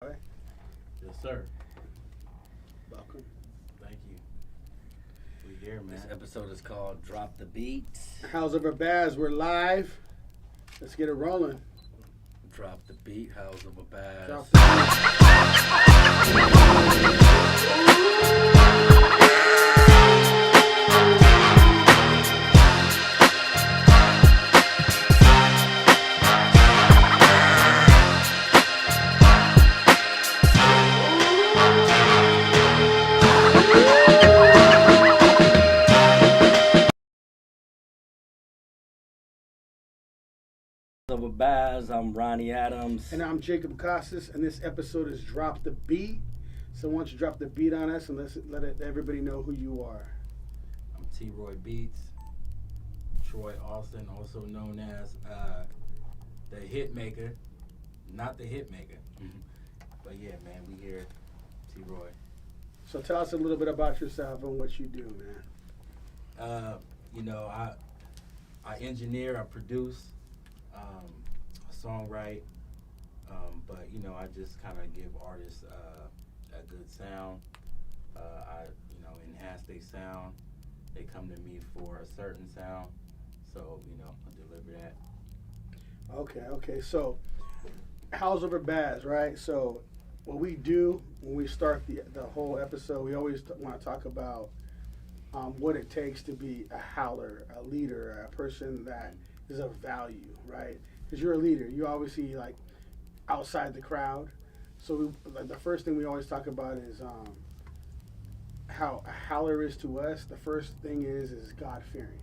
All right. Yes, sir. Welcome. Thank you. We here, man. This episode is called Drop the Beat. How's over Baz? We're live. Let's get it rolling. Drop the Beat, House of a Bass. Drop the Of a Bass. I'm Ronnie Adams. And I'm Jacob Costas, and this episode is Drop the Beat. So why don't you drop the beat on us and let everybody know who you are. I'm T. Roy Beats. Troy Austin, also known as the Hitmaker. Not the Hitmaker. But yeah, man, we here. T. Roy. So tell us a little bit about yourself and what you do, man. I engineer, I produce, songwrite, but I just kind of give artists a good sound. I enhance their sound. They come to me for a certain sound, so I deliver that. Okay. So, How's over Baz, right? So, what we do when we start the whole episode, we always want to talk about what it takes to be a howler, a leader, a person that is of value, right? Because you're a leader. You obviously like outside the crowd. So the first thing we always talk about is how a howler is to us. The first thing is God fearing.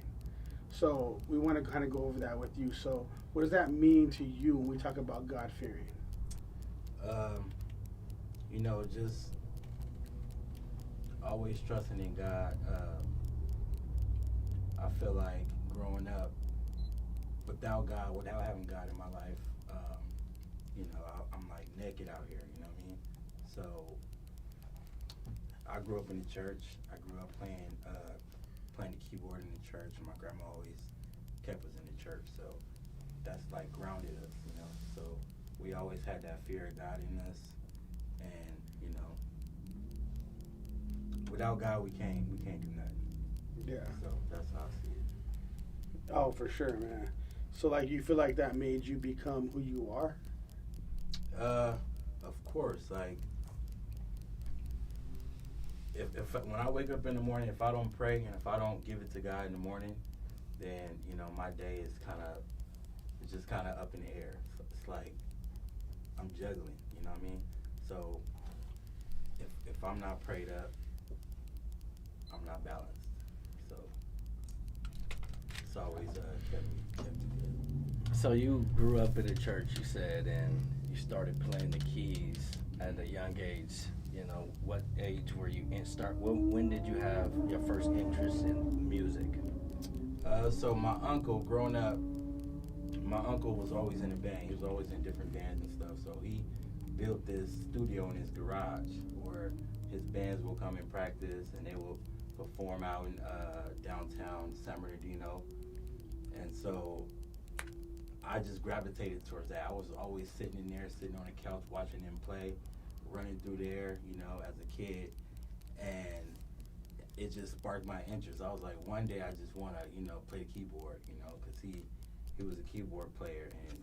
So we want to kind of go over that with you. So what does that mean to you when we talk about God fearing? Just always trusting in God. I feel like growing up without God, without having God in my life, I'm like naked out here, you know what I mean? So I grew up in the church. I grew up playing the keyboard in the church, and my grandma always kept us in the church. So that's like grounded us, So we always had that fear of God in us, and without God we can't do nothing. Yeah. So that's how I see it. Oh, for sure, man. So like you feel like that made you become who you are? Of course, like if when I wake up in the morning, if I don't pray and if I don't give it to God in the morning, then my day is just kind of up in the air. It's like I'm juggling, you know what I mean? So if I'm not prayed up, I'm not balanced. So it's always kept me good. So you grew up in a church, you said, and you started playing the keys at a young age. What age were you in start? When did you have your first interest in music? So my uncle, growing up, my uncle was always in a band. He was always in different bands and stuff. So he built this studio in his garage where his bands will come and practice, and they will perform out in downtown San Bernardino. And so I just gravitated towards that. I was always sitting on the couch watching them play, running through there, as a kid, and it just sparked my interest. I was like, one day I just want to, play the keyboard, because he was a keyboard player, and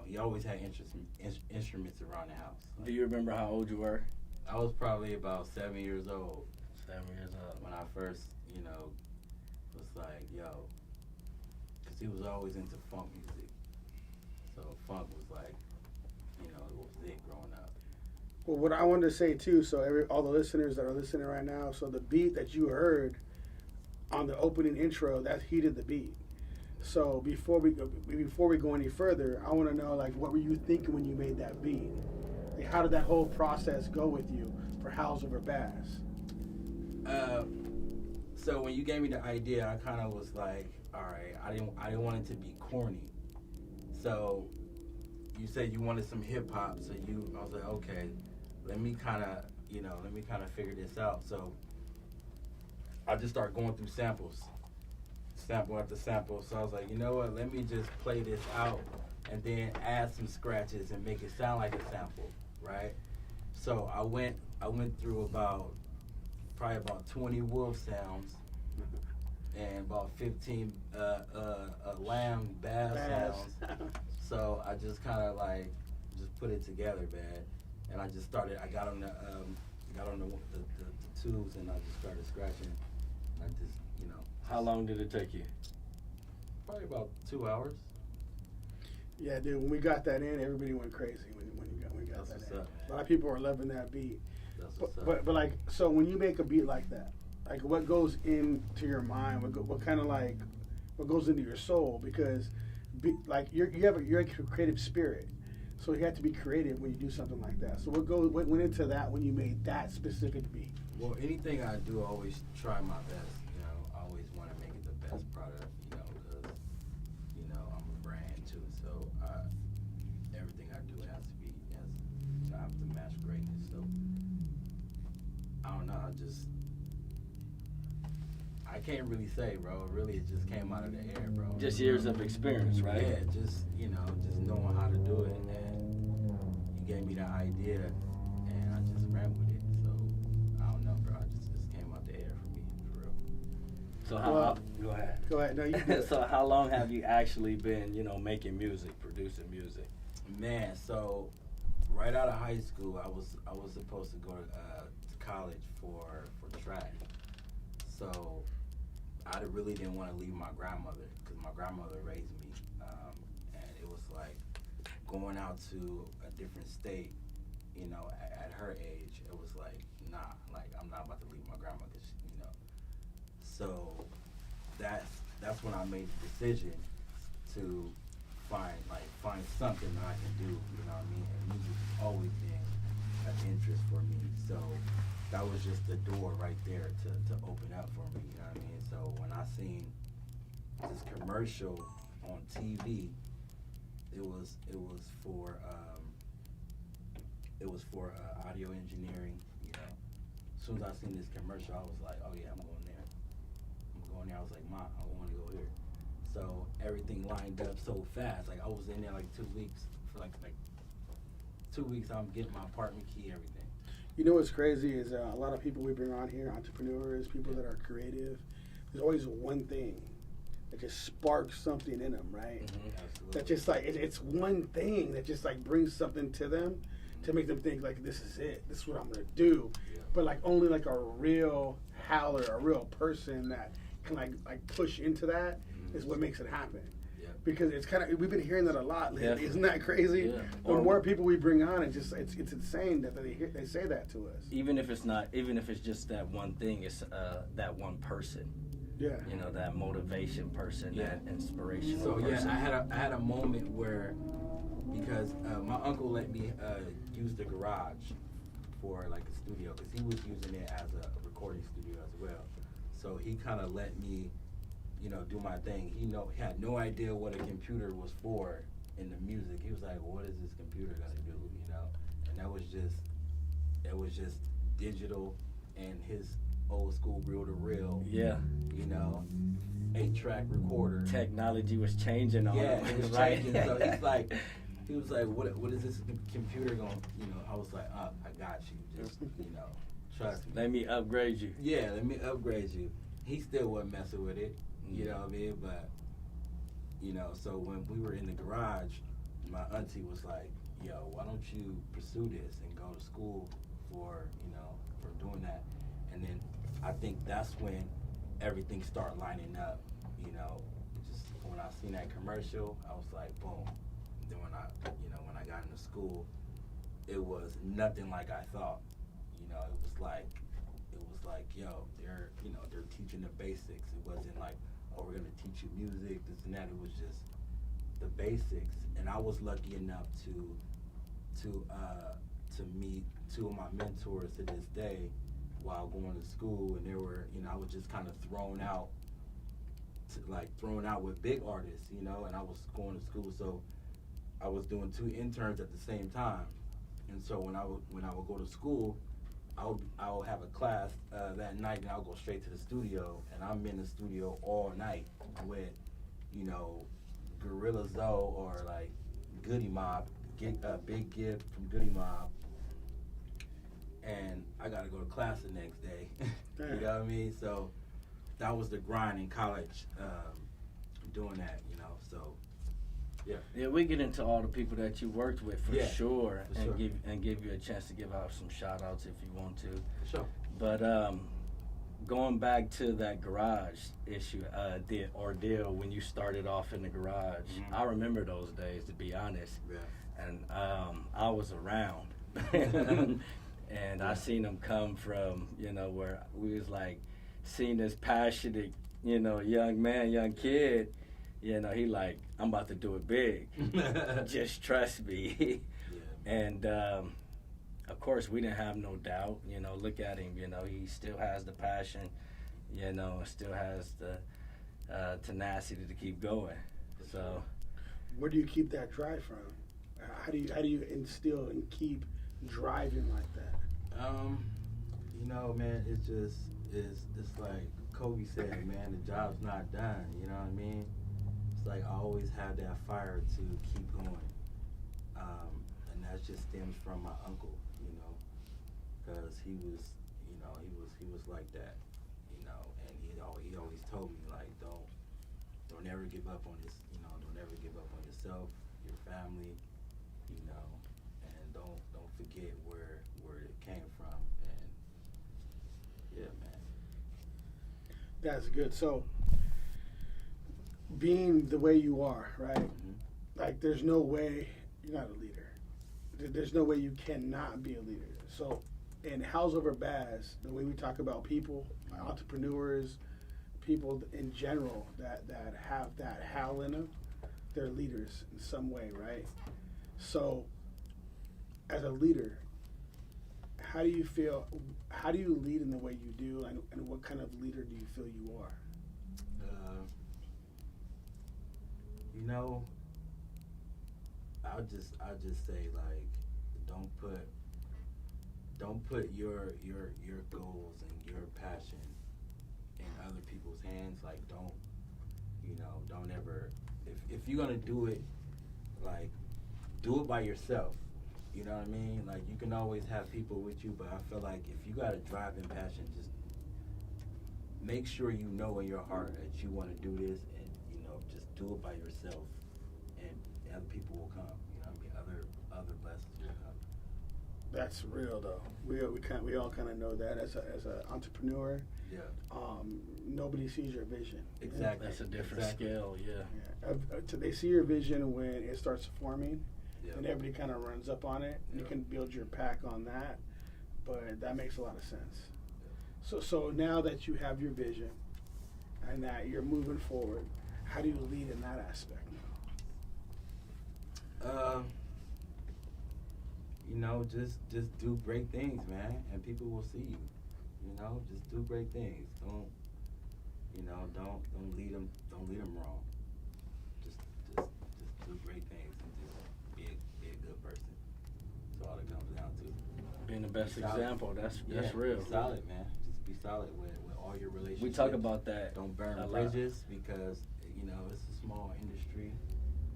he always had instruments around the house. Do you remember how old you were? I was probably about 7 years old. 7 years old. When I first, was like, yo, because he was always into funk music. So funk was like, it was it growing up. Well, what I wanted to say too, so all the listeners that are listening right now, so the beat that you heard on the opening intro, that he did the beat. So before we go any further, I want to know, like, what were you thinking when you made that beat? Like, how did that whole process go with you for How's Over Baz? So when you gave me the idea, I kind of was like, all right, I didn't want it to be corny. So you said you wanted some hip hop, so I was like, okay, let me kind of figure this out. So I just started going through sample after sample. So I was like, you know what? Let me just play this out and then add some scratches and make it sound like a sample, right? So I went through probably about 20 wolf sounds and about 15 lamb bass sounds. So I just kind of like just put it together, man. And I just started. I got on the tubes and I just started scratching. I just, you know. How long did it take you? Probably about 2 hours. Yeah, dude. When we got that in, everybody went crazy. When we got That's that what's in, up, man. a lot of people are loving that beat. That's what's up. But like, so when you make a beat like that, like what goes into your mind? What kind of like what goes into your soul? Because like you're a creative spirit, so you have to be creative when you do something like that. So what went into that when you made that specific beat? Well, anything I do, I always try my best. You know, I always want to make it the best product. You know, because you know I'm a brand too, so everything I do has to have to match greatness. So I don't know. I can't really say, bro. Really, it just came out of the air, bro. Just years of experience, right? Yeah, just knowing how to do it, and you gave me the idea, and I just ran with it. So I don't know, bro. It just came out the air for me, for real. So go ahead. Go ahead. No, you do it. So how long have you actually been, making music, producing music? Man, so right out of high school, I was supposed to go to college for track. So I really didn't want to leave my grandmother because my grandmother raised me, and it was like going out to a different state. You know, at her age, it was like, nah, like I'm not about to leave my grandma, cause, you know. So that's when I made the decision to find something that I can do. You know what I mean? And music has always been an interest for me. So that was just the door right there to open up for me. You know what I mean? So when I seen this commercial on TV, it was for audio engineering. You know, as soon as I seen this commercial, I was like, oh yeah, I'm going there. I was like, Mom, I want to go here. So everything lined up so fast. Like I was in there like 2 weeks. For like 2 weeks, I'm getting my apartment key, everything. You know what's crazy is a lot of people we bring on here, entrepreneurs, people that are creative. There's always one thing that just sparks something in them, right? Mm-hmm, absolutely. That just like it's one thing that just like brings something to them to make them think like this is it. This is what I'm gonna do. Yeah. But like only like a real howler, a real person that can like push into that is what makes it happen. Yeah. Because it's kind of we've been hearing that a lot lately. Yeah. Isn't that crazy? Yeah. The more people we bring on, it's insane that they say that to us. Even if it's just that one thing, it's that one person. Yeah. That motivation person, Yeah. that inspirational So person. yeah, I had a moment where, because my uncle let me use the garage for like a studio, because he was using it as a recording studio as well. So he kind of let me, do my thing. He had no idea what a computer was for in the music. He was like, well, "What is this computer gonna do?" And it was just digital and his old school reel to reel. Yeah. 8-track recorder. Technology was changing on Yeah, him, it was right? changing. So he was like, what is this computer going? I was like, I got you. Just trust me. Let me upgrade you. Yeah, let me upgrade you. He still wasn't messing with it. You know what I mean? But so when we were in the garage, my auntie was like, yo, why don't you pursue this and go to school for doing that? And then I think that's when everything started lining up. Just when I seen that commercial, I was like, boom. Then when I got into school, it was nothing like I thought. It was like, yo, they're teaching the basics. It wasn't like, oh, we're gonna teach you music, this and that. It was just the basics. And I was lucky enough to meet two of my mentors to this day while going to school, and they were, I was just kind of thrown out with big artists, and I was going to school, so I was doing 2 interns at the same time. And so when I would go to school, I would have a class that night, and I'll go straight to the studio, and I'm in the studio all night with, Gorilla Zoe or like Goody Mob, get a big gift from Goody Mob, and I got to go to class the next day. You know what I mean? So that was the grind in college, doing that, you know. So yeah. Yeah, we get into all the people that you worked with for sure, for and sure. give you a chance to give out some shout outs if you want to. For sure. But going back to that garage issue, the ordeal when you started off in the garage, I remember those days, to be honest. Yeah. And I was around, and I seen them come from, you know, where we was like seeing this passionate, you know, young kid. You know, he like, I'm about to do it big. Just trust me. Yeah. And of course, we didn't have no doubt. You know, look at him. You know, he still has the passion. You know, still has the tenacity to keep going. So, where do you keep that drive from? How do you instill and keep driving like that? You know, man, it's like Kobe said, man, the job's not done. You know what I mean? It's like I always have that fire to keep going, and that just stems from my uncle, you know, because he was like that, you know, and he always told me, like, don't ever give up on this, you know, don't ever give up on yourself, your family, you know, and don't forget where it came from, and yeah, man. That's good. So, being the way you are, right? Mm-hmm. Like, there's no way you're not a leader. There's no way you cannot be a leader. So, in How's Over Baz, the way we talk about people, entrepreneurs, people in general that have that Hal in them, they're leaders in some way, right? So, as a leader, how do you feel? How do you lead in the way you do, and what kind of leader do you feel you are? You know, I'll just say, like, don't put your goals and your passion in other people's hands. Like, don't ever, if you're gonna do it, like, do it by yourself. You know what I mean? Like, you can always have people with you, but I feel like if you got a drive and passion, just make sure you know in your heart that you want to do this, and, you know, just do it by yourself, and other people will come. You know what I mean? Other blessings will come. That's real, though. We all kind of know that as an entrepreneur. Yeah. Nobody sees your vision. Exactly. That's a different scale. Yeah. They see your vision when it starts forming, Yeah. and everybody kind of runs up on it. Yeah. You can build your pack on that, but that makes a lot of sense. So now that you have your vision and that you're moving forward, how do you lead in that aspect? You know, just do great things, man, and people will see you. You know, just do great things. Don't lead them wrong. Just do great things and just be a good person. That's all it comes down to. Being the best example. That's real. Be solid, man. Just be solid with all your relationships. We talk about that. Don't burn bridges because, you know, it's a small industry,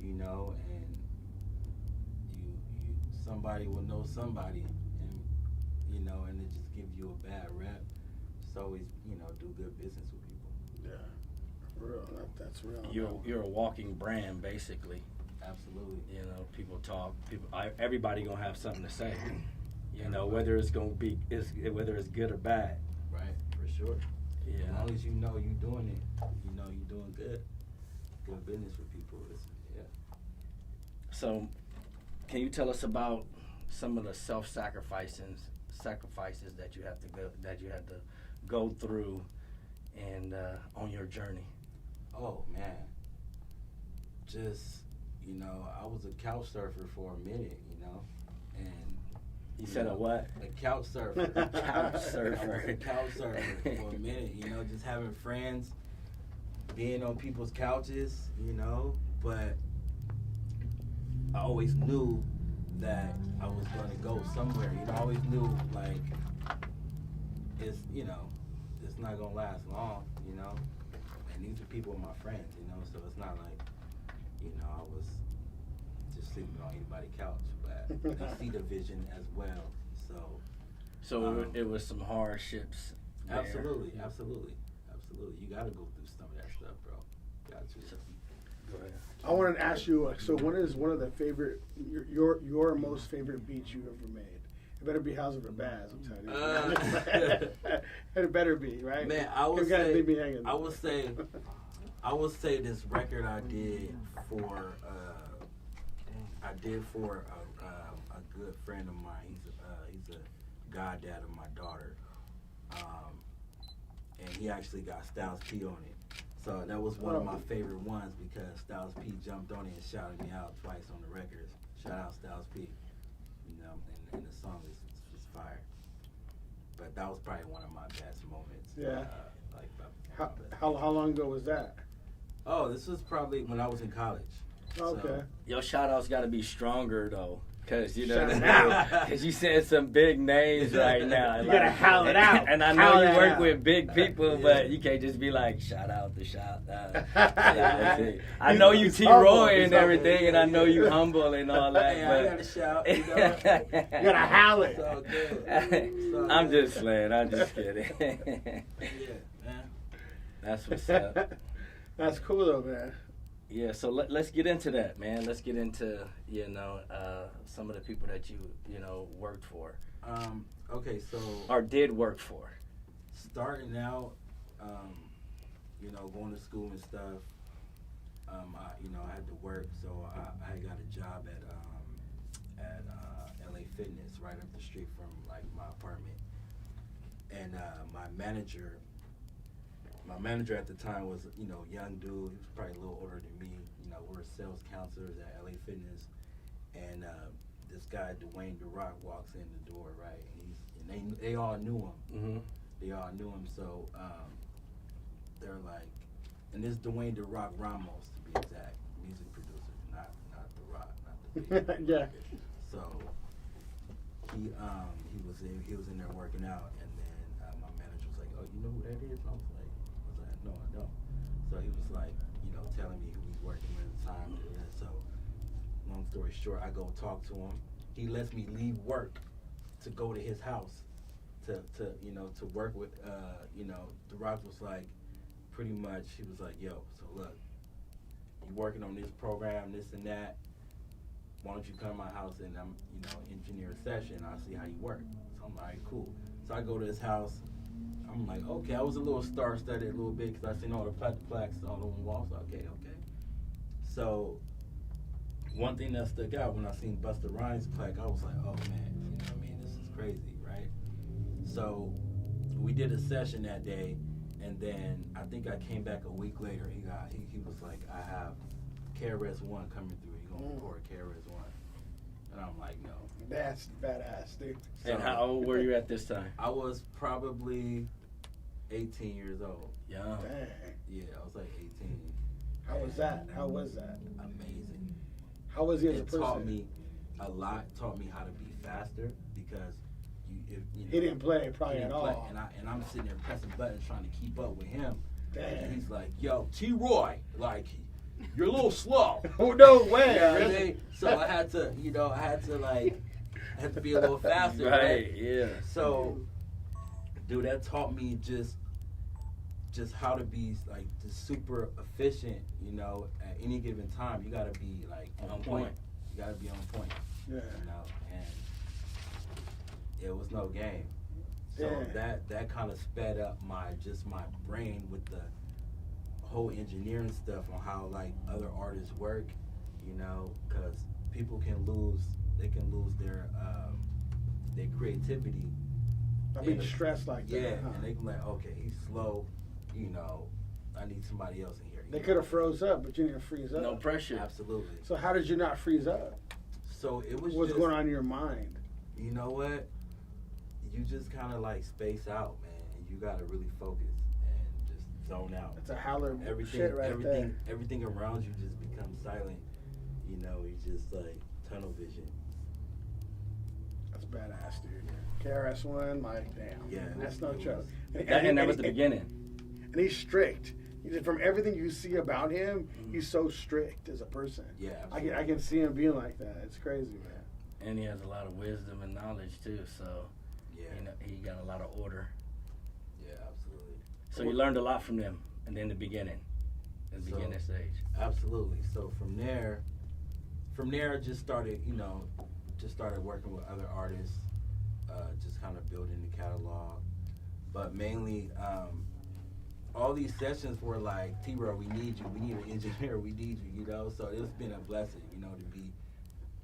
you know, and somebody will know somebody, and, you know, and it just gives you a bad rep. Just always, you know, do good business with people. Yeah, real. That's real. You're a walking brand, basically. Absolutely. You know, people talk. Everybody gonna have something to say. You know, whether it's whether it's good or bad. Right, for sure. Yeah. As long as you know you're doing it, you know you're doing good business with people. Yeah. So, can you tell us about some of the sacrifices that you have to go through, and on your journey? Oh man, just, you know, I was a couch surfer for a minute, you know, and you said a what? A couch surfer. A couch surfer. I was a couch surfer for a minute, you know, just having friends, being on people's couches, you know, but I always knew that I was going to go somewhere. You know, I always knew, like, it's, you know, it's not going to last long, you know. And these are people, my friends, you know, so it's not like, you know, I was just sleeping on anybody's couch, but they see the vision as well. So it was some hardships there. Absolutely. You gotta go through some of that stuff, bro. Got to. Go ahead. I wanted to ask you. So, what is one of the favorite, your most favorite beats you ever made? It better be House Over Baz. I'm telling you. It better be, right? Man, I would say this record I did for a good friend of mine. He's a goddad of my daughter, and he actually got Styles P on it. So that was one of my favorite ones because Styles P jumped on it and shouted me out twice on the records. Shout out Styles P. You know, and the song is fire. But that was probably one of my best moments. Yeah. How long ago was that? Oh, this was probably when I was in college. Okay. So, Your shout outs got to be stronger though. Because, you know, Shout out. because you said some big names right now. You gotta howl it out. And I Howl know you it work out. with big people, but you can't just be like, shout out the shout out. I know you He's T. humble. Roy He's and humble. everything, and I know you humble and all that. Hey, I gotta shout. You know? You gotta howl it. It's all good. It's all I'm good. just playing. I'm just kidding. Yeah, man. That's what's up. That's cool though, man. Yeah, so let's get into that, man. Let's get into, you know, some of the people that you know, worked for. Okay, so Or did work for. starting out, you know, going to school and stuff. I had to work, so I got a job at LA Fitness right up the street from like my apartment, and my manager at the time was, you know, young dude. He was probably a little older than me. You know, we're sales counselors at LA Fitness, and this guy Dwayne The Rock walks in the door, right? And they all knew him. Mm-hmm. They all knew him, so they're like, and this Dwayne The Rock Ramos to be exact, music producer, not The Rock, not the big Yeah. So he was in there working out, and then my manager was like, "Oh, you know who that is?" And I was like, "No, I don't." So he was like, you know, telling me who he's working with at the time. And so, long story short, I go talk to him. He lets me leave work to go to his house to you know, to work with. You know, The Rock was like, pretty much, he was like, "Yo, so look, you working on this program, this and that. Why don't you come to my house and you know, engineer a session? I'll see how you work." So I'm like, "All right, cool." So I go to his house. I'm like, okay. I was a little star-studded a little bit because I seen all the plaques all over the walls. So, okay. So one thing that stuck out when I seen Busta Rhymes' plaque, I was like, oh man, you know what I mean? This is crazy, right? So we did a session that day, and then I think I came back a week later. He was like, I have KRS-One coming through. You gonna record KRS-One? And I'm like, no. That's badass, dude. And how old were you at this time? I was probably 18 years old. Yeah. Dang. Yeah, I was like 18. How was that? How was that? Amazing. How was he as a It person? taught me a lot. Taught me how to be faster because you know, He didn't play probably he at didn't play, all. and I'm sitting there pressing buttons trying to keep up with him. Dang. And he's like, "Yo, T. Roy, like you're a little slow." Oh, no way. You know what I Really? mean? So I had to be a little faster, Right, yeah. So, dude, that taught me just how to be like just super efficient. You know, at any given time, you gotta be like on point. You gotta be on point. Yeah. You know, and it was no game. So Yeah. that kind of sped up my brain with the whole engineering stuff on how like other artists work. You know, because people can lose their creativity. I mean, stressed like that. Yeah, Huh? and they can like, okay, he's slow. You know, I need somebody else in here. They could have froze up, but you didn't freeze up. No pressure. Absolutely. So how did you not freeze up? So it was What's just, going on in your mind? You know what? You just kind of like space out, man. And you gotta really focus and just zone out. It's a howler Everything, shit right there. everything around you just becomes silent. You know, you just like tunnel vision. That's badass, dude. KRS-One, like, damn. Yeah, That's no it joke. was. And that was the beginning. And he's strict. From everything you see about him, he's so strict as a person. Yeah, I can see him being like that. It's crazy, man. And he has a lot of wisdom and knowledge too. So yeah, he got a lot of order. yeah, absolutely. So you learned a lot from them, and in the beginning stage. Absolutely. So from there, I just started, working with other artists, just kind of building the catalog. But mainly, all these sessions were like, T-Bro, we need you. We need an engineer. We need you, So it's been a blessing,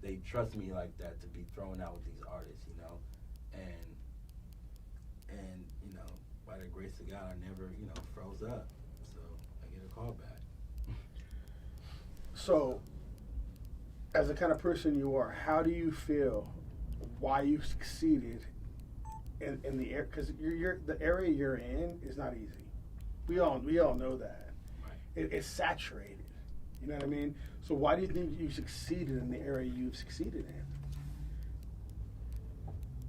they trust me like that to be thrown out with these artists, And by the grace of God, I never, froze up. So I get a call back. So, as the kind of person you are, how do you feel why you succeeded in the air? Because the area you're in is not easy. We all know that. Right. It's saturated. You know what I mean? So why do you think you succeeded in the area you've succeeded in?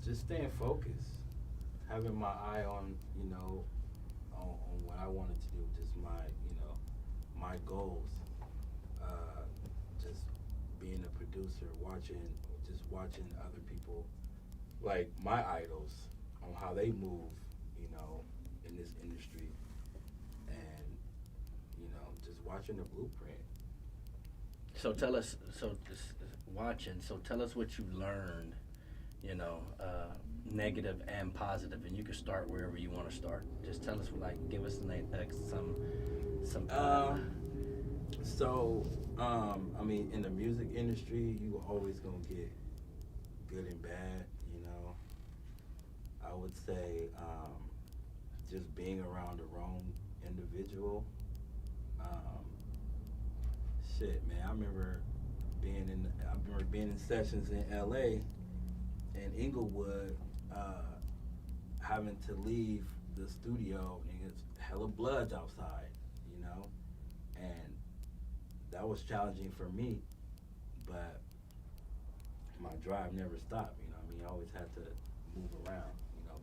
Just staying focused, having my eye on, on what I wanted to do, just my goals. Just being a producer, watching other people, like my idols, on how they move, in this industry, and just watching the blueprint. So tell us, tell us what you learned, negative and positive, and you can start wherever you want to start. Just tell us, give us some. In the music industry, you always gonna get good and bad, I would say, just being around the wrong individual. Man, I remember being in sessions in LA and Inglewood, having to leave the studio, and it's hella bloods outside, and that was challenging for me, but my drive never stopped, I always had to move around,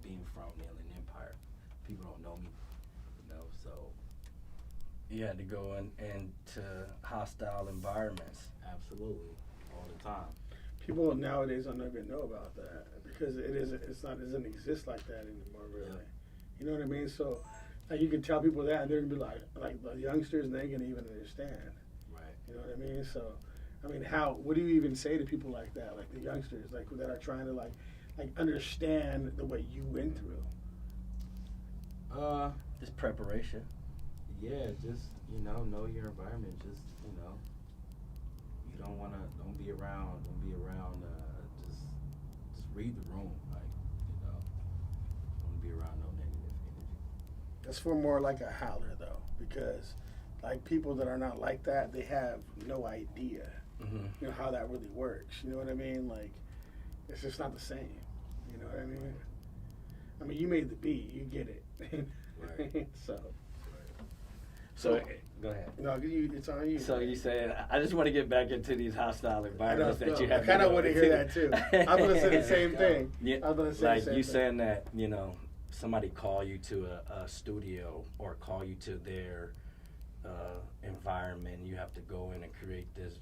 being from the Inland Empire. People don't know me, so. You had to go into hostile environments. Absolutely, all the time. People nowadays don't even know about that because it doesn't exist like that anymore, really. Yeah. You know what I mean? So, you can tell people that, and they're gonna be like the youngsters, and they can even understand. Right. You know what I mean? So, what do you even say to people like that, like the youngsters, like that are trying to like understand the way you went through? Just preparation. Yeah, just know your environment. Just you don't be around. Just read the room. Don't be around no negative energy. That's for more like a howler though, because like people that are not like that, they have no idea, how that really works. You know what I mean? Like, it's just not the same. You know what I mean? You made the beat, you get it. Right. So go ahead. No, it's on you. So you saying, I just want to get back into these hostile environments that you have. I kind of want to hear that too. I'm going to say the same thing. Yeah, I'm going to say like the same you thing. saying that, somebody call you to a studio or call you to their environment. You have to go in and create this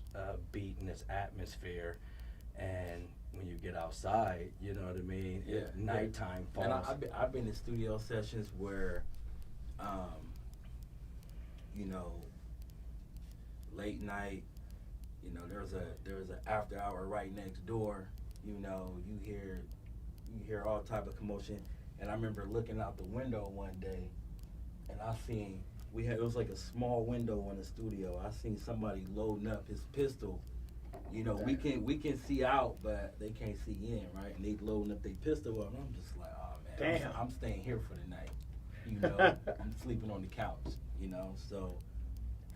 beat and this atmosphere. And when you get outside, you know what I mean? Yeah. Nighttime falls. And I've been in studio sessions where, late night, there's a after hour right next door. You hear all type of commotion. And I remember looking out the window one day, and I seen it was like a small window in the studio. I seen somebody loading up his pistol. We can see out, but they can't see in, right? And they loading up their pistol up, and I'm just like, oh man, damn. I'm staying here for the night. I'm sleeping on the couch, so.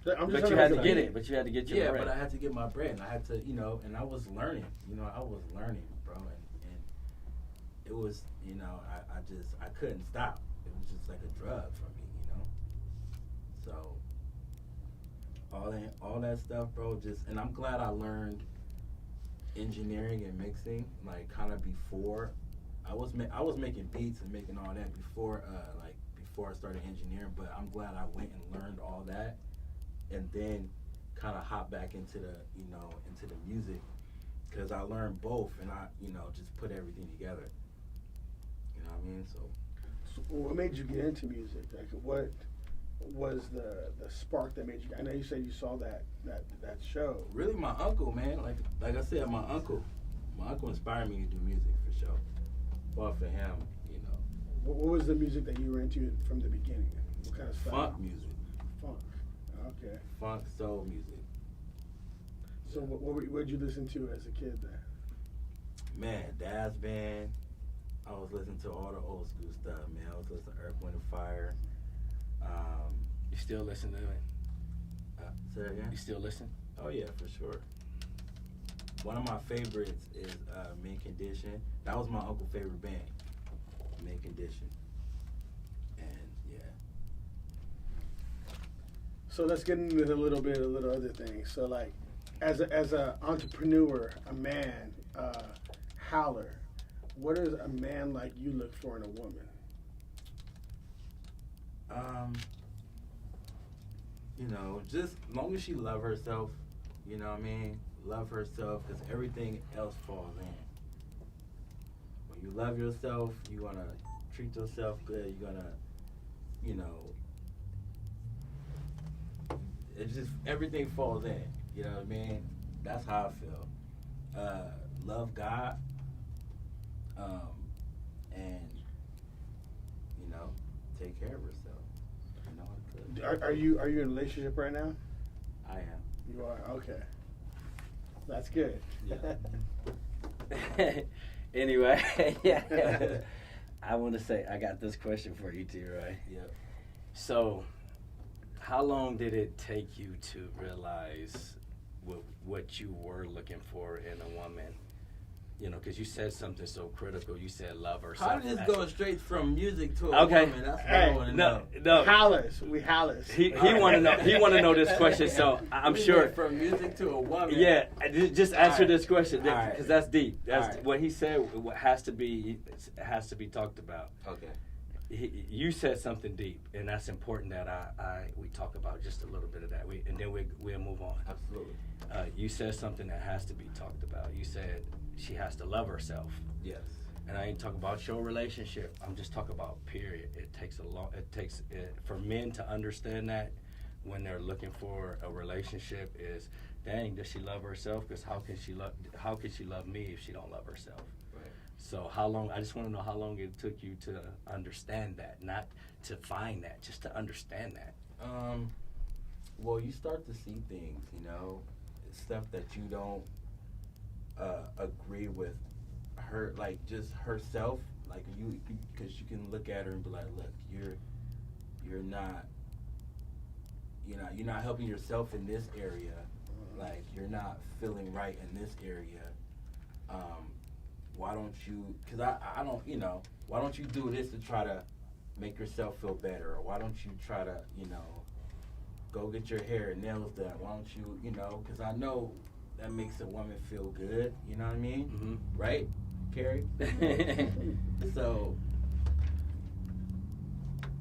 But you had to get it. But you had to get your bread. Yeah, but I had to get my bread, and I had to, and I was learning. I was learning, bro, and it was, I couldn't stop. It was just like a drug for me, So all that stuff, bro. And I'm glad I learned engineering and mixing, like kind of before. I was making beats and making all that before before I started engineering, but I'm glad I went and learned all that, and then kind of hop back into the into the music, because I learned both, and I just put everything together. You know what I mean? So what made you get into music? Like, what was the spark that made you? I know you said you saw that show. really, my uncle, man. Like I said, my uncle inspired me to do music for sure. But for him, What was the music that you were into from the beginning? What kind of stuff? funk music, Funk. Okay. funk soul music. So what did you listen to as a kid then? Man, Dad's band. I was listening to all the old school stuff, man. I was listening to Earth, Wind, and Fire. You still listen to it? Say that again? You still listen? Oh yeah, for sure. One of my favorites is Mint Condition. That was my uncle's favorite band, Mint Condition. And yeah. So let's get into a little other things. So like, as a entrepreneur, a man, howler, what does a man like you look for in a woman? Just as long as she love herself, you know what I mean? Love herself, because everything else falls in. When you love yourself, you're going to treat yourself good. You're going to, it's just, everything falls in. You know what I mean? That's how I feel. Love God, and, take care of herself. Are you in a relationship right now? I am. You are? Okay. That's good. Yeah. Anyway, yeah. I want to say, I got this question for you too, right? Yep. So, how long did it take you to realize what you were looking for in a woman? Because you said something so critical. You said love herself. How did this go straight from music to a Okay. woman? That's what I want to know. No. Howlers. We howlers. He want to know. He want to know this question. So I'm We sure. went from music to a woman. Yeah, just answer Alright. this question because Alright. that's deep. That's Alright. what he said. What has to be talked about. Okay. You said something deep, and that's important that we talk about just a little bit of that. And then we'll move on. Absolutely. You said something that has to be talked about. You said she has to love herself. Yes. And I ain't talking about your relationship. I'm just talking about period. It takes for men to understand that when they're looking for a relationship is, dang, does she love herself? Because how can she love me if she don't love herself? Right. So how long? I just want to know how long it took you to understand that, not to find that, just to understand that. Well, you start to see things, stuff that you don't agree with her, like just herself, like because you can look at her and be like, look, you're not helping yourself in this area, like you're not feeling right in this area. Why don't you? Because I don't, why don't you do this to try to make yourself feel better, or why don't you try to, go get your hair and nails done? Why don't you, because I know that makes a woman feel good, you know what I mean? Mm-hmm. Right, Carrie? So,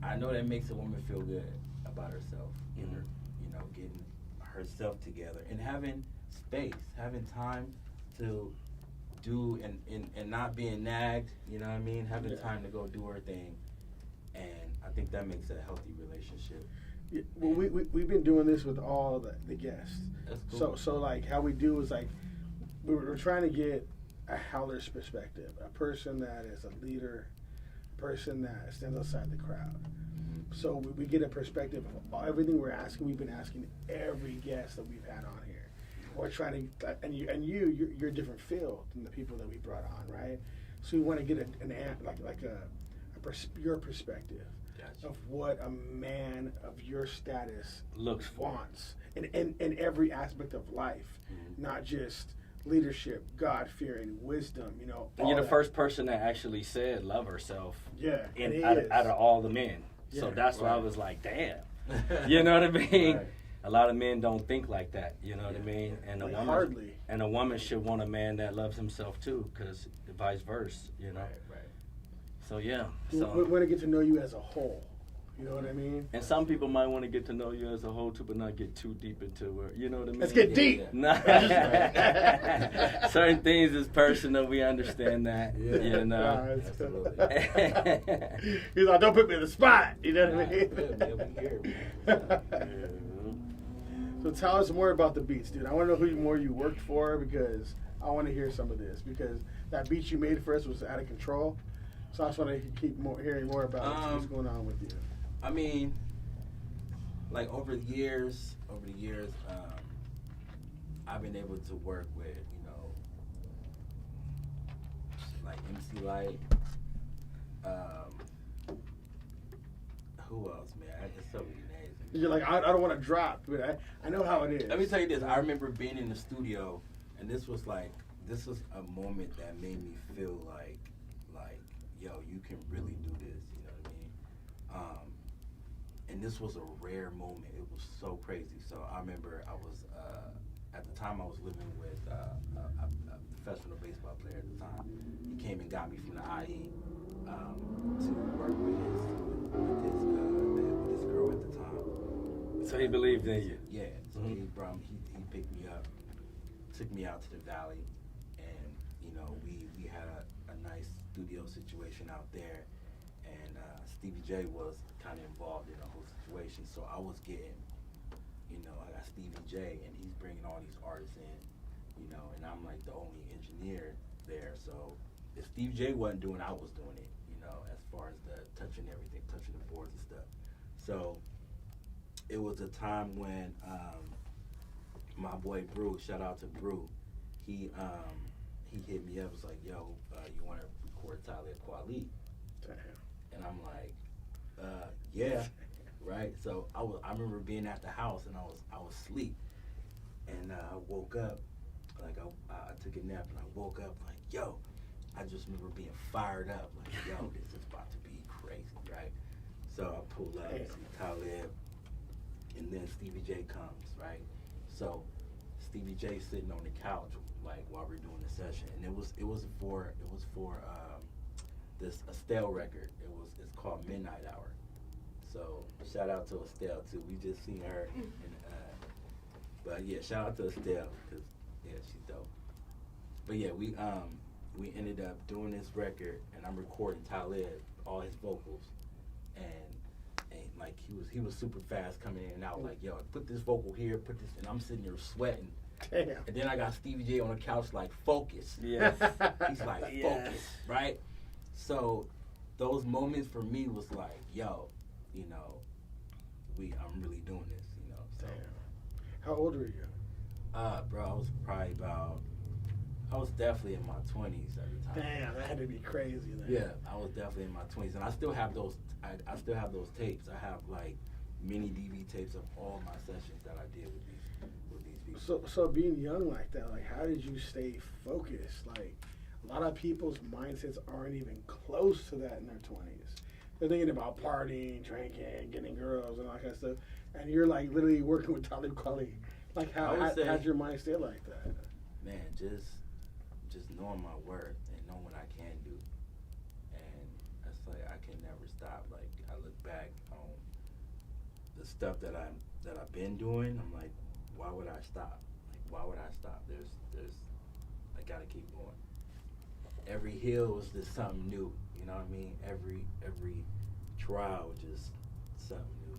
I know that makes a woman feel good about herself, Mm-hmm. Getting herself together and having space, having time to do and not being nagged, you know what I mean? Having time to go do her thing. And I think that makes a healthy relationship. Yeah, well, we've been doing this with all the guests. That's cool. So like how we do is like we're trying to get a howler's perspective, a person that is a leader, a person that stands outside the crowd. Mm-hmm. So we get a perspective of everything we're asking. We've been asking every guest that we've had on here. We're trying to, and you're a different field than the people that we brought on, right? So we want to get your perspective. Gotcha. Of what a man of your status Looks for. wants in every aspect of life, not just leadership, God-fearing, wisdom, And all you're the that. first person that actually said love herself. Yeah, it Out is. of all the men. So Yeah, that's why I right. was like, damn. You know what I mean? Right. A lot of men don't think like that. You know what I Yeah. mean? And Like, a woman, hardly. and a woman should want a man that loves himself too, because vice versa. Right. So yeah. We So want to get to know you as a whole. You know what I mean? And some people might want to get to know you as a whole too, but not get too deep into it. You know what I mean? Let's get deep. Nah. Certain things is personal. We understand that. Yeah. You know. Nah, it's cool. Absolutely. He's like, don't put me in the spot. You know what I mean? Good, man. We here, man. So tell us more about the beats, dude. I want to know who more you worked for because I want to hear some of this because that beat you made for us was out of control. So I just want to keep hearing more about what's going on with you. I mean, like over the years, I've been able to work with, you know, like MC Light. Who else, man? There's so many names. You're like, I don't want to drop, but I know how it is. Let me tell you this. I remember being in the studio, and this was a moment that made me feel like, yo, you can really do this. You know what I mean? And this was a rare moment. It was so crazy. So I remember I was, at the time I was living with a professional baseball player at the time. He came and got me from the IE to work with his girl at the time. So he believed in you. Yeah. So he picked me up, took me out to the valley, and you know we had a nice studio situation out there, and Stevie J was kind of involved in the whole situation. So I was getting, you know, I got Stevie J, and he's bringing all these artists in, you know, and I'm like the only engineer there. So if Stevie J wasn't doing it, I was doing it, you know, as far as the touching everything, touching the boards and stuff. So it was a time when my boy Brew, shout out to Brew, he hit me up, was like, yo, you want to record Talib Kweli? And I'm like, yeah, right. So I remember being at the house and I was asleep, and I woke up, like I took a nap and I woke up like, yo, I just remember being fired up, like, yo, this is about to be crazy, right? So I pull up, see Talib, and then Stevie J comes, right? So Stevie J sitting on the couch, like while we're doing the session, and it was for this Estelle record. It's called Midnight Hour. So shout out to Estelle too. We just seen her, but yeah, shout out to Estelle because yeah, she's dope. But yeah, we ended up doing this record, and I'm recording Talib, all his vocals, and like he was super fast coming in and out, like, yo, put this vocal here, put this, and I'm sitting there sweating. Damn. And then I got Stevie J on the couch like, focus. Yeah. He's like, focus, right? So those moments for me was like, yo, you know, I'm really doing this, you know. So Damn. How old were you? Bro, I was definitely in my 20s at the time. Damn, that had to be crazy then. Yeah, I was definitely in my 20s, and I still have those. I still have those tapes. I have like mini DV tapes of all my sessions that I did with these people. So being young like that, like, how did you stay focused? Like, a lot of people's mindsets aren't even close to that in their 20s. They're thinking about partying, drinking, getting girls, and all that kind of stuff. And you're like literally working with Talib Kweli. Like, how'd your mind stay like that? Man, just knowing my worth and knowing what I can do, and that's like I can never stop. Like I look back on the stuff that I've been doing. I'm like, why would I stop? Like, why would I stop? There's I gotta keep going. Every hill is just something new. You know what I mean? Every trial was just something new.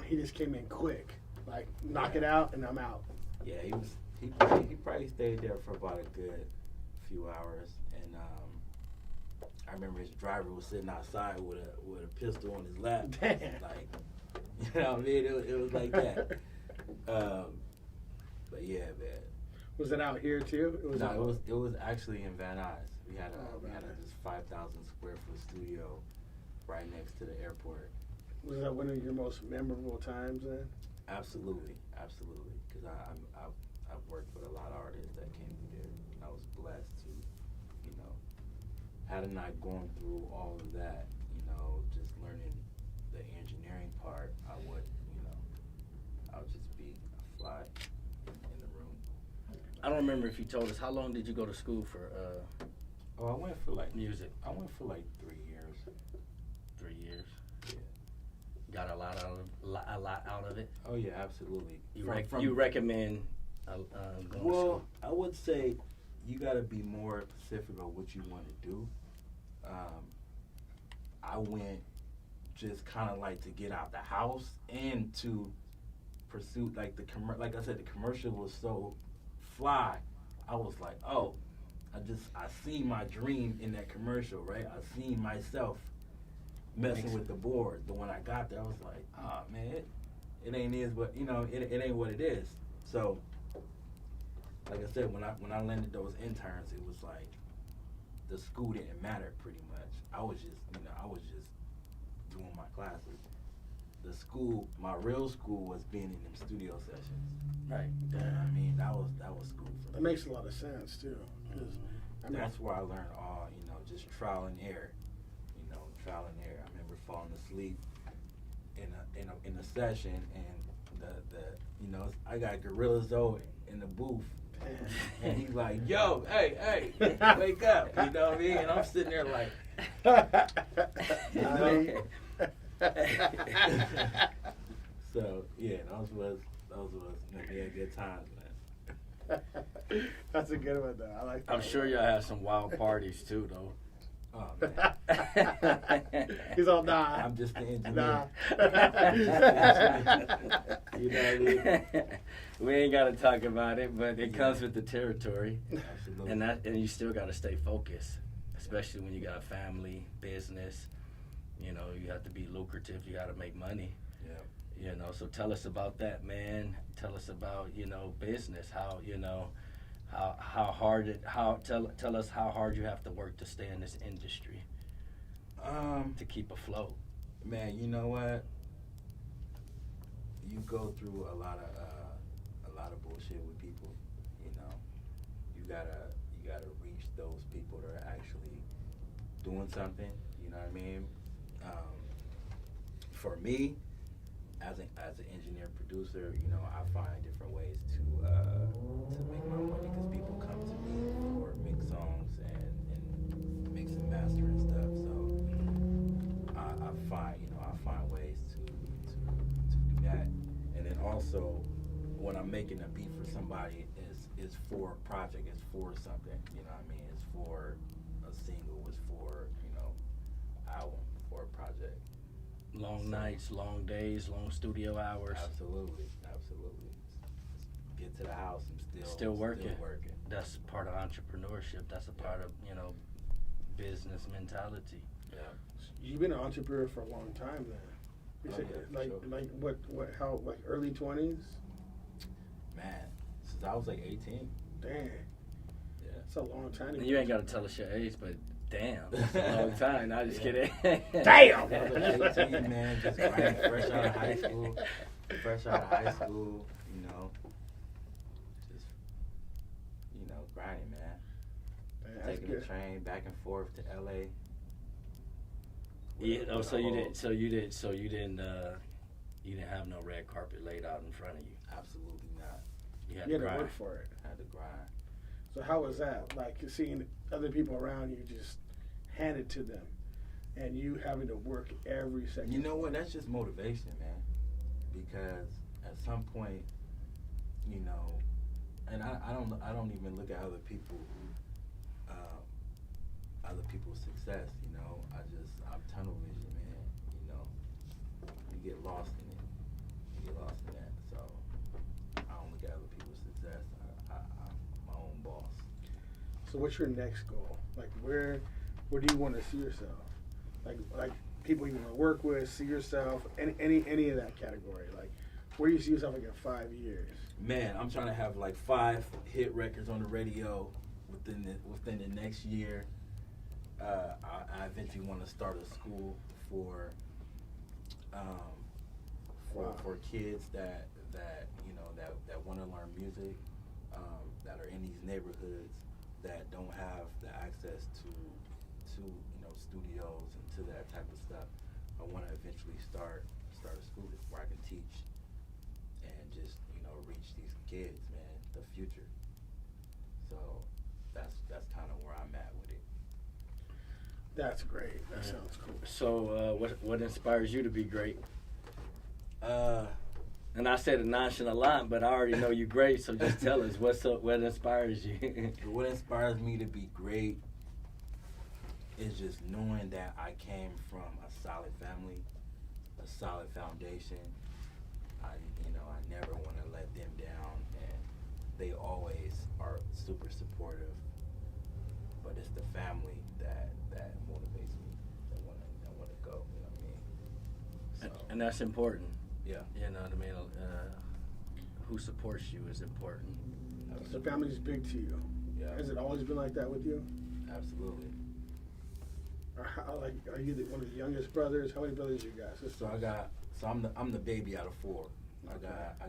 He just came in quick, like knock it out, and I'm out. Yeah, he probably stayed there for about a good few hours, and I remember his driver was sitting outside with a pistol on his lap. Damn. Like, you know what I mean? It was like that. But yeah, man. Was it out here too? It was actually in Van Nuys. We had this 5,000 square foot studio right next to the airport. Was that one of your most memorable times then? Absolutely, because I've worked with a lot of artists that came through there. And I was blessed to, you know, had I not gone through all of that, you know, just learning the engineering part, I would just be a fly in the room. I don't remember if you told us, how long did you go to school for I went for like music? I went for like 3 years. 3 years. Yeah. got a lot out of it. Oh yeah, absolutely. You recommend going to Well, school? I would say you got to be more specific on what you want to do. I went just kind of like to get out the house and to pursue like like I said, the commercial was so fly. I was like, oh, I seen my dream in that commercial, right? I seen myself messing with the board. But when I got there, I was like, oh man, it ain't it ain't what it is. So, like I said, when I landed those interns, it was like the school didn't matter pretty much. I was just doing my classes. The school, my real school, was being in them studio sessions. Right. You know what I mean? That was school for me. That makes a lot of sense too. 'Cause, I mean, That's where I learned all, just trial and error. Trial and error. I remember falling asleep in a session, and the I got Gorilla Zoe in the booth, and he's like, "Yo, hey, wake up!" You know what I mean? And I'm sitting there like, so yeah, those was good times, man. That's a good one though. I like that. I'm sure y'all have some wild parties too, though. Oh man. He's all nah. I'm just the engineer. Nah. You know what I mean? We ain't got to talk about it, but it comes with the territory, Absolutely. and you still got to stay focused, especially when you got family, business. You have to be lucrative. You got to make money. Yeah. So tell us about that, man. Tell us about business. How how hard tell us how hard you have to work to stay in this industry. To keep afloat. Man, you know what? You go through a lot of bullshit with people. You gotta reach those people that are actually doing something. You know what I mean? For me, as an engineer producer, I find different ways to make my money, because people come to me for mix songs and mix and master and stuff. So I find ways to do that. And then also, when I'm making a beat for somebody, is for a project, it's for something. You know what I mean? It's for a single, it's for album, for a project. Long nights, long days, long studio hours. Absolutely. Get to the house and Still working. That's part of entrepreneurship. That's a part of business mentality. Yeah. You've been an entrepreneur for a long time then. You said, sure. how early 20s? Man, since I was like 18. Damn. Yeah. That's a long time. And you ain't got to tell us your age, but damn, that's a long time. No, just kidding. Damn. I was like 18, man, just grinding, fresh out of high school. Just grinding, man. Taking the train back and forth to LA. Yeah. So you didn't have no red carpet laid out in front of you. Absolutely not. You had You to had to grind. work for it. I had to grind. So how was that? Like seeing other people around you just hand it to them, and you having to work every second. You know what? That's just motivation, man. Because at some point, and I don't even look at other people, other people's success. I'm tunnel vision, man. You get lost in it. That. So I don't look at other people's success. I'm my own boss. So what's your next goal? Like where do you want to see yourself? Like people you want to work with, see yourself, any of that category. Like where do you see yourself like in 5 years? Man, I'm trying to have like 5 hit records on the radio within the next year. I eventually want to start a school for kids that want to learn music, that are in these neighborhoods that don't have the access to studios and to that type of stuff. I want to eventually start a school where I can teach and just reach these kids, man, the future. So that's kind of where I'm at with it. That's great. That sounds cool. So what inspires you to be great? And I said it nonchalant, but I already know you're great. So just tell us what inspires you. What inspires me to be great is just knowing that I came from a solid family, a solid foundation. I never want to let them down, and they always are super supportive. But it's the family that motivates me. That want to go. You know what I mean? So, And that's important. yeah. You know what I mean? Who supports you is important. So family's big to you. Yeah. Has it always been like that with you? Absolutely. Or are you one of the youngest brothers? How many brothers you got? So I'm the baby out of 4. I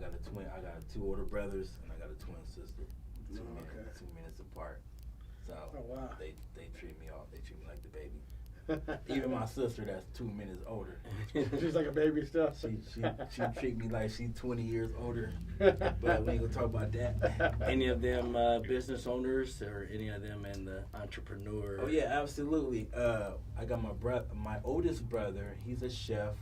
got a twin. I got 2 older brothers and I got a twin sister. 2 minutes apart. So wow. they treat me like the baby. Even my sister, that's 2 minutes older. She's like a baby still. She treat me like she's 20 years older. But we ain't gonna talk about that. Any of them business owners or any of them in the entrepreneur? Oh yeah, absolutely. I got my oldest brother. He's a chef.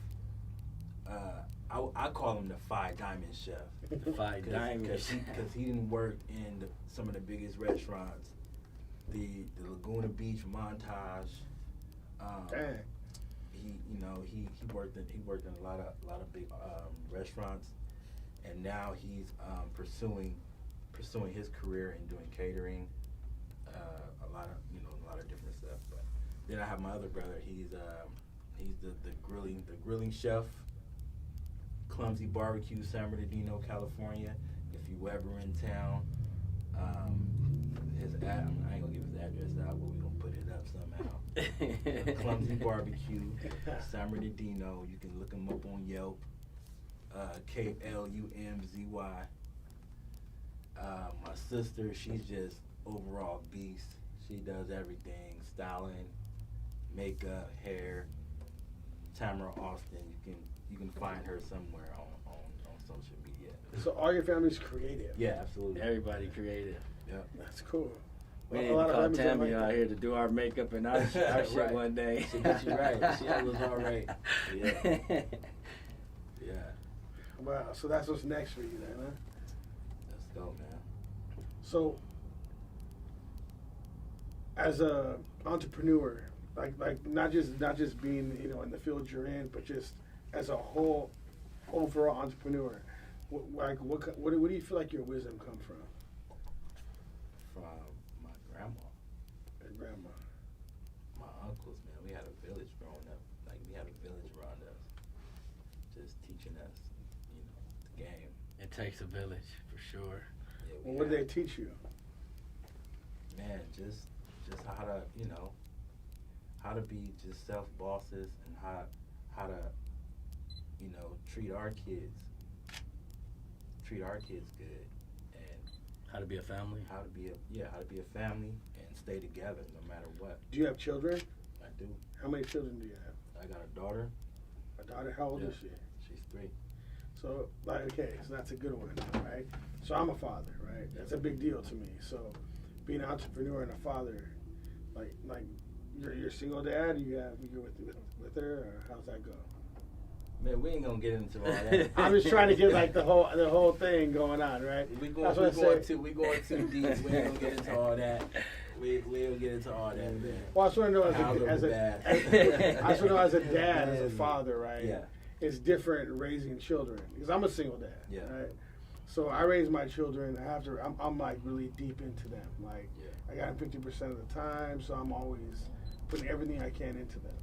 I call him the 5 Diamond Chef. The 5 Diamond Because he didn't work in some of the biggest restaurants. The Laguna Beach Montage. Dang. He worked in a lot of big restaurants, and now he's pursuing his career in doing catering, a lot of different stuff. But then I have my other brother. He's the grilling chef. Clumsy Barbecue, San Bernardino, California. If you ever in town, I ain't gonna give his address out, but we gonna put it up somehow. Clumsy Barbecue, San Bernardino. You can look him up on Yelp. KLUMZY. My sister, she's just overall beast. She does everything: styling, makeup, hair. Tamara Austin. You can find her somewhere on social media. So all your family's creative. Yeah, absolutely. Everybody creative. Yeah. That's cool. We A need to lot of call women don't Tammy like out that. here to do our makeup and our shit Right. one day. She got you right. She was all right. Yeah. Yeah. Wow. So that's what's next for you then, huh? Let's go, man. So, as a entrepreneur, like not just being in the field you're in, but just as a whole overall entrepreneur, what do you feel like your wisdom come from? From my grandma, And grandma. my uncles, man. We had a village growing up. Like we had a village around us, just teaching us, the game. It takes a village for sure. Yeah, Well, what did they teach you? Man, just how to how to be just self bosses and how to treat our kids good, and How to be a family. how to be a family and stay together no matter what. Do you have children? I do. How many children do you have? I got a daughter. A daughter? How old Yeah. is she? She's 3. So, so that's a good one, right? So I'm a father, right? That's a big deal to me. So, being an entrepreneur and a father, like you're a single dad. You're with her, or how's that go? Man, we ain't gonna get into all that. I'm just trying to get like the whole thing going on, right? we That's what I going say. too deep. We ain't gonna get into all that. We don't get into all that, man. Well, I just want to know How's as a bad? I just want to know as a dad, as a father, right? Yeah. It's different raising children because I'm a single dad, Yeah. right? So I raise my children. I'm like really deep into them. Like Yeah. I got them 50% of the time, so I'm always putting everything I can into them.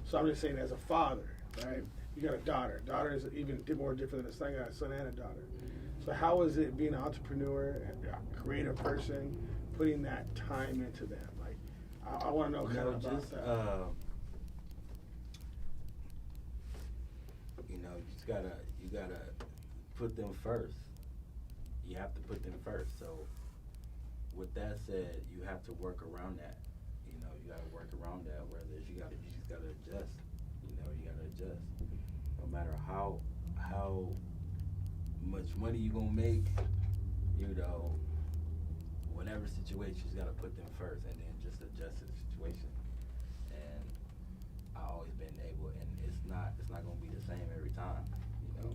So I'm just saying, as a father, right? You got a daughter. Daughter is even more different than a son. I got a son and a daughter. So how is it being an entrepreneur, a creative person, putting that time into them? Like I want to know kind of about just that. you gotta put them first. You have to put them first. So with that said, you have to work around that. You gotta work around that. Whether you just gotta adjust. You gotta adjust. No matter how much money you gonna make, whatever situation, you just gotta put them first, and then just adjust to the situation. And I always been able, and it's not gonna be the same every time.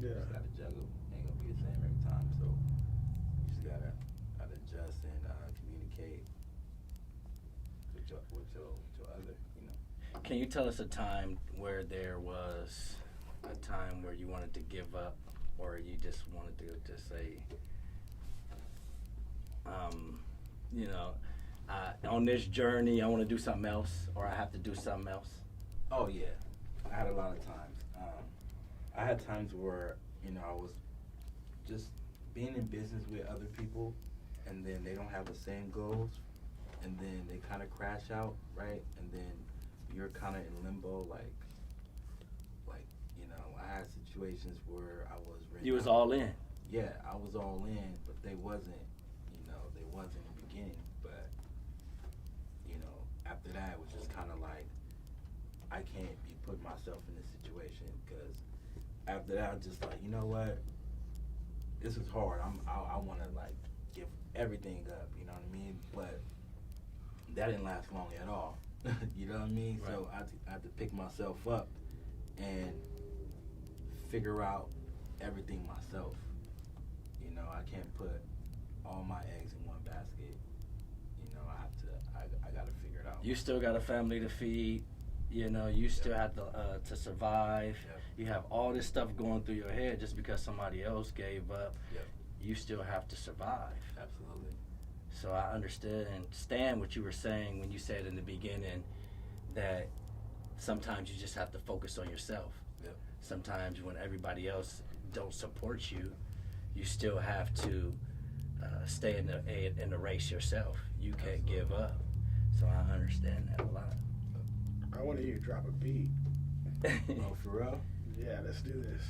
You Yeah. just gotta juggle. Ain't gonna be the same every time. So you just gotta adjust and communicate with your other, you know. Can you tell us a time where there was a time where you wanted to give up, or you just wanted to just say, you know, on this journey, I want to do something else, or I have to do something else? Oh yeah, I had a lot of times. I had times where, you know, I was just being in business with other people, and then they don't have the same goals, and then they kind of crash out, right? And then you're kind of in limbo, like, you know, I had situations where I was ready. You was all in. Yeah, I was all in, but they wasn't in the beginning. But, you know, after that, it was just kind of like, I can't be putting myself in this situation, because after that, I was just like, you know what? This is hard. I want to, like, give everything up, you know what I mean? But that didn't last long at all. You know what I mean? Right. So I had to pick myself up and figure out everything myself. You know, I can't put all my eggs in one basket. You know, I got to figure it out. You still got a family to feed. You know, you still have to survive. Yep. You have all this stuff going through your head just because somebody else gave up. Yep. You still have to survive. Absolutely. So I understand what you were saying when you said in the beginning that sometimes you just have to focus on yourself. Yep. Sometimes when everybody else don't support you, you still have to stay in the race yourself. You can't Absolutely. give up. So I understand that a lot. I want to hear you drop a beat. Oh, for real? Yeah, let's do this.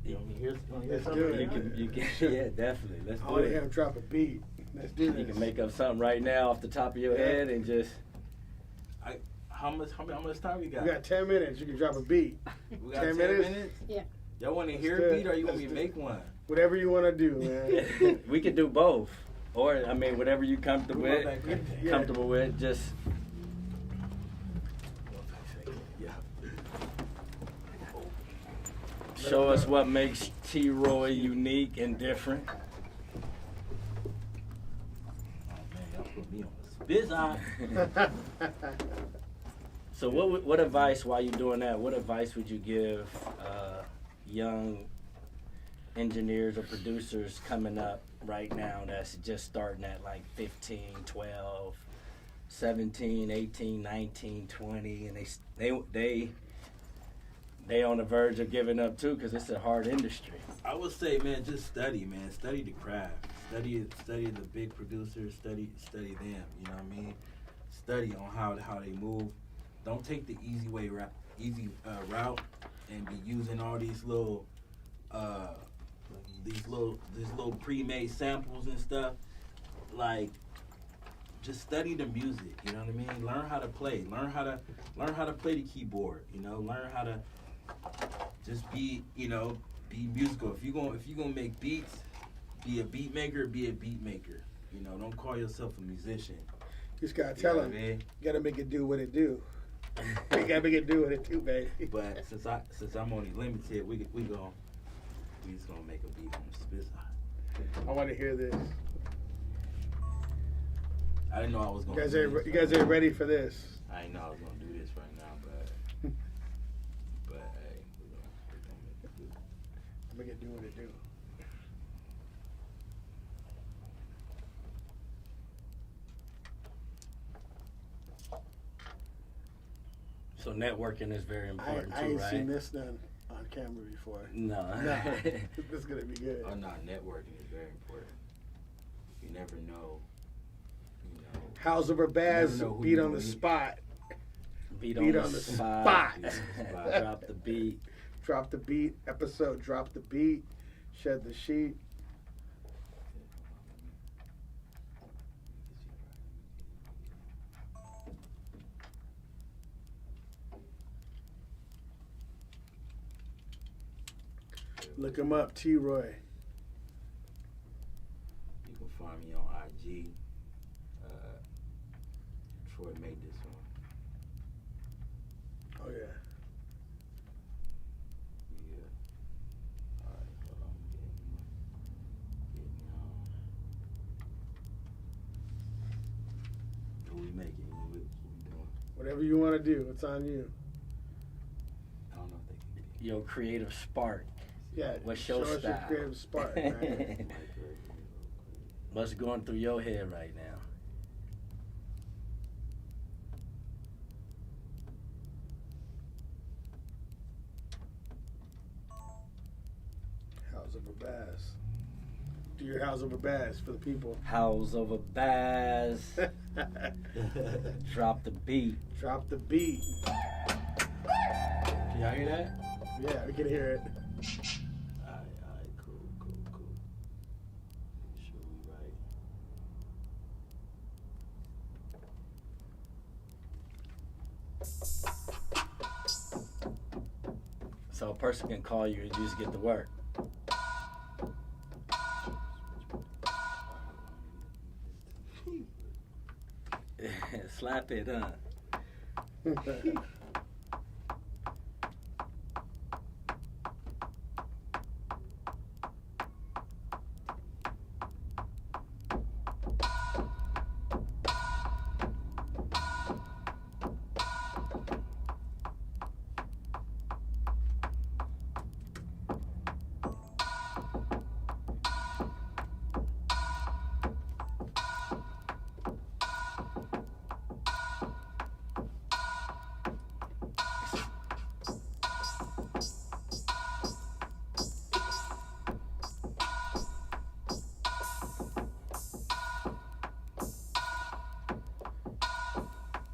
You want me to hear Let's something? do it. You can, yeah, definitely. Let's I do want to hear him it. drop a beat. Let's do this. You can make up something right now off the top of your Yeah. head and just. How much time we got? You got 10 minutes. You can drop a beat. We got 10 10 minutes? minutes? Yeah. Y'all want to Let's hear do a it. beat, or you want Let's me to do make one? Whatever you want to do, man. We could do both, or I mean, whatever you comfortable Who with. my back? Yeah. Comfortable with, just. Yeah. Show us what makes T-Roy unique and different. Oh man, y'all put me on the spit eye. So what advice, while you're doing that, what advice would you give young engineers or producers coming up right now that's just starting at like 15, 12, 17, 18, 19, 20, and they on the verge of giving up too, because it's a hard industry. I would say, man, just study, man. Study the craft. Study the big producers. Study them. You know what I mean? Study on how they move. Don't take the easy route and be using all these little pre-made samples and stuff. Like, just study the music. You know what I mean? Learn how to play. Learn how to play the keyboard. You know, learn how to just be musical. If you gonna make beats, be a beat maker. You know, don't call yourself a musician. Just gotta tell him. You gotta make it do what it do. You gotta make it do what it do, baby. But since I'm only limited, we just gonna make a beat on the spit side. I want to hear this. I didn't know I was You gonna. guys ain't ready for this. I didn't know I was gonna do this right now, but hey, we're gonna make it do. Make it do what it do. So networking is very important I too, ain't right? seen this done on camera before. No. Nah, this is gonna be good. Oh no, networking is very important. You never know. You know. How's over Baz You never know who beat you on the gonna meet. spot. Beat Beat on on the the spot. spot. Beat on the spot. Drop the beat. Drop the beat episode. Drop the beat. Shed the sheet. Look him up, T-Roy. You can find me on IG. Troy made this one. Oh yeah. Yeah. Whatever you want to do, it's on you. I don't know if they can Your creative spark. Yeah. What's your show us your style? creative spark. Right? What's going through your head right now? House over Bass. Do your House over Bass for the people. House over Bass. Drop the beat. Drop the beat. Can y'all hear that? Yeah, we can hear it. Alright, cool. Make sure we right. So a person can call you and you just get to work. Slap it, huh?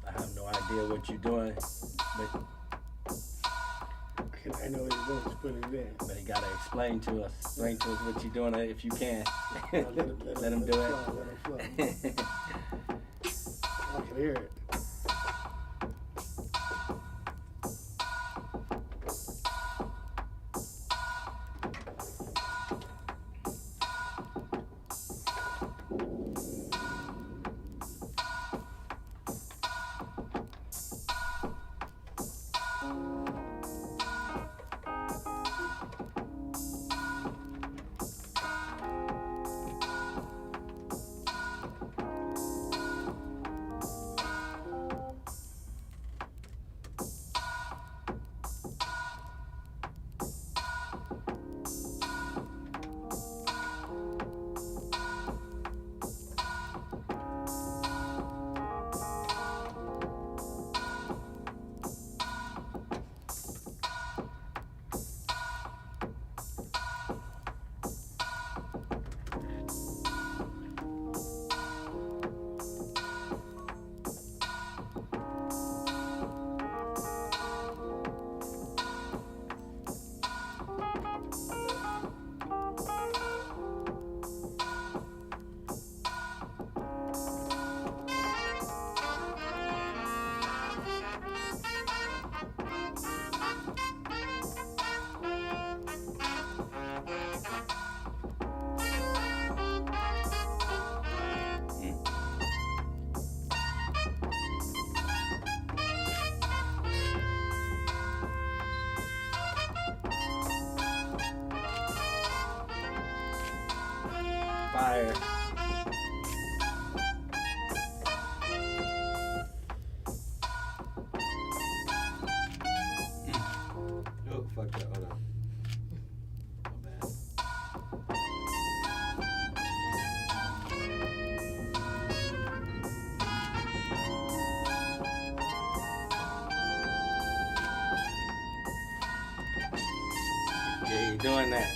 I have no idea what you're doing, but I know what you're doing. Just put it in. you gotta explain to us what you're doing if you can. Let him do flow, it. let it flow. I can hear it. Fire. Oh, fuck that. Hold on. My bad. Yeah, you're doing that.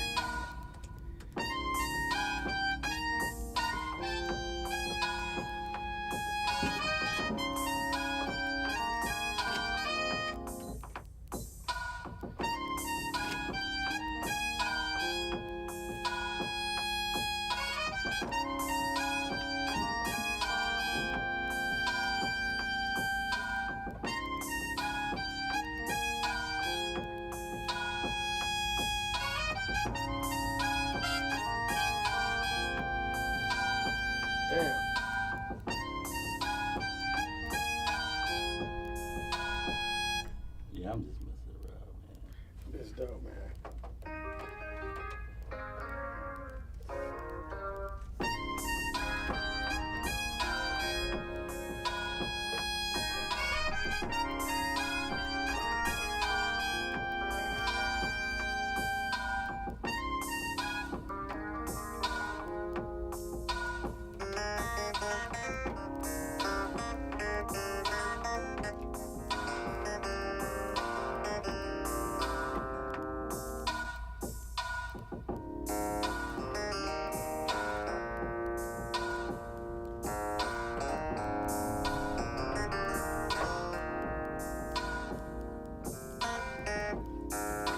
Damn. Yeah, I'm just messing around, man. It's dope, man.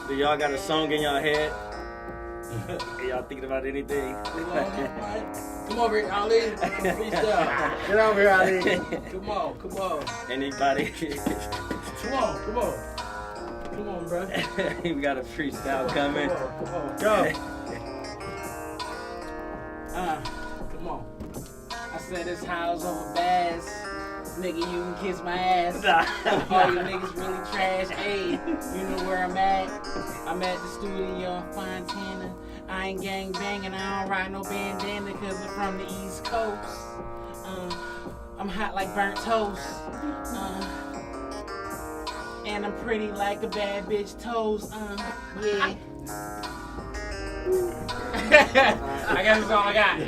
Do y'all got a song in y'all head? Are y'all thinking about anything? Come over here, Ali. Freestyle. Get over here, Ali. Come on. Anybody? Come on, bro. We got a freestyle coming. Come on. Go. Come on. I said this house over bass. Nigga, you can kiss my ass. All you niggas really trash. Hey, you know where I'm at? I'm at the studio in Fontana. I ain't gang banging, I don't ride no bandana cause I'm from the East Coast. I'm hot like burnt toast. And I'm pretty like a bad bitch toast. Yeah. I guess that's all I got.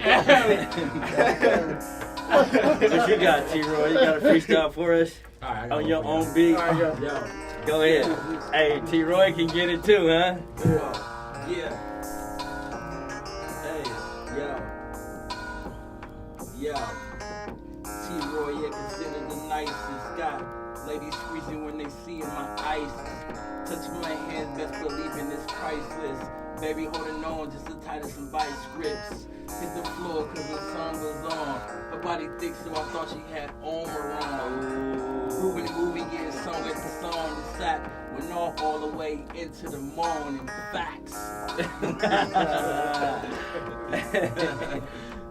What you got, T-Roy? You got a freestyle for us All right, on your own beat? All right, go. Yo. Go ahead. Hey, T-Roy can get it too, huh? Yeah. Hey, yo. T-Roy, yeah, considered the nicest guy. Ladies freezing when they see my ice. Touching my hands, best believing it's priceless. Baby holding on just as tight as some vice grips. Hit the floor cause the song was on. Her body thick so I thought she had armor on. Moving the movie, getting song at the song. The sack went off all the way into the morning. Facts.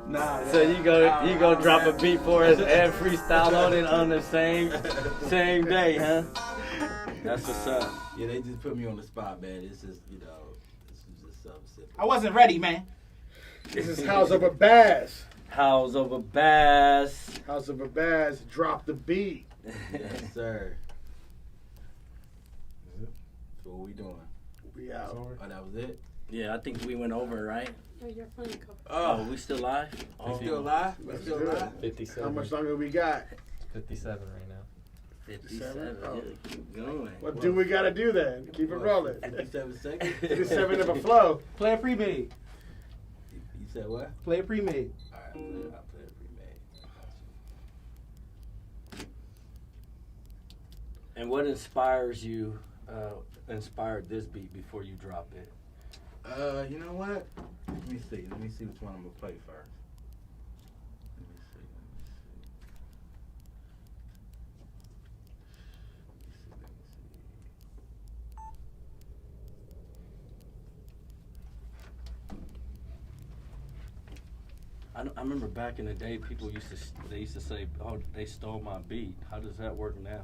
Nah. So you go drop a beat for us and freestyle on it on the same day, huh? That's what's up. Yeah, they just put me on the spot, man. This is, this is just something simple. I wasn't ready, man. This is House of a Bass. House over bass. House of a Bass. Drop the beat. Yes, sir. So what we doing? We out. Oh, that was it? Yeah, I think we went over, right? Oh, you're funny, Coach. Oh, we still live? We still live? We Let's still do it. live? 57. How much longer we got? 57 right now. 57. Oh. Yeah, keep going. What do we got to do then? Keep it rolling. 57 seconds? 57 of a flow. Play a pre-made. You said what? Play a pre-made. All right, I'll play it pre-made. And what inspires you, inspired this beat before you drop it? You know what? Let me see which one I'm gonna play first. Let me see. I remember back in the day, people used to say, "Oh, they stole my beat." How does that work now?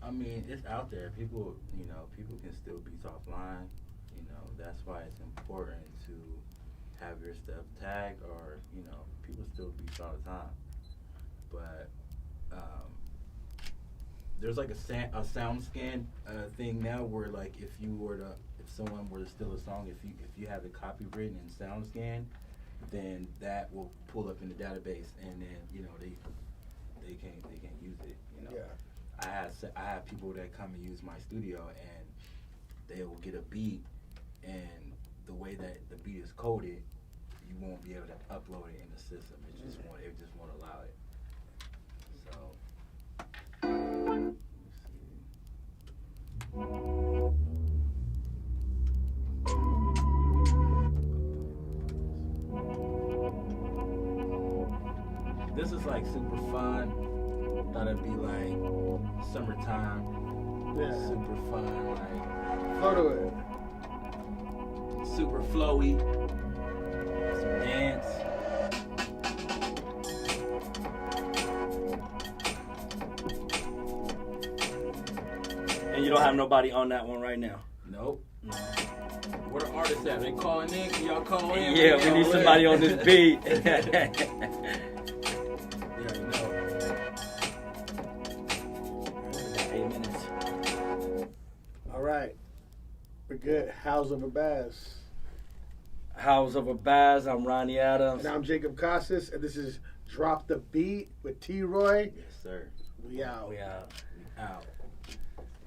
I mean, it's out there. People can steal beats offline. That's why it's important to have your stuff tagged, or people steal beats all the time. But there's like a sound scan thing now, where like if someone were to steal a song, if you have it copywritten in SoundScan, then that will pull up in the database, and then they can't use it. Yeah. I have people that come and use my studio, and they will get a beat, and the way that the beat is coded, you won't be able to upload it in the system. It just won't allow it. So let me see. This is like super fun. Thought it'd be like summertime. Yeah. Super fun, like Flow to it. super flowy. Some dance. And you don't have nobody on that one right now? Nope. Where the artists at? They calling in? Can y'all call in? Yeah, we need somebody on this beat. Yeah, you know. 8 minutes. All right. We're good. House of a Bass. House of a Bass. I'm Ronnie Adams. And I'm Jacob Casas, and this is Drop the Beat with T-Roy. Yes, sir. We out. We out. Out.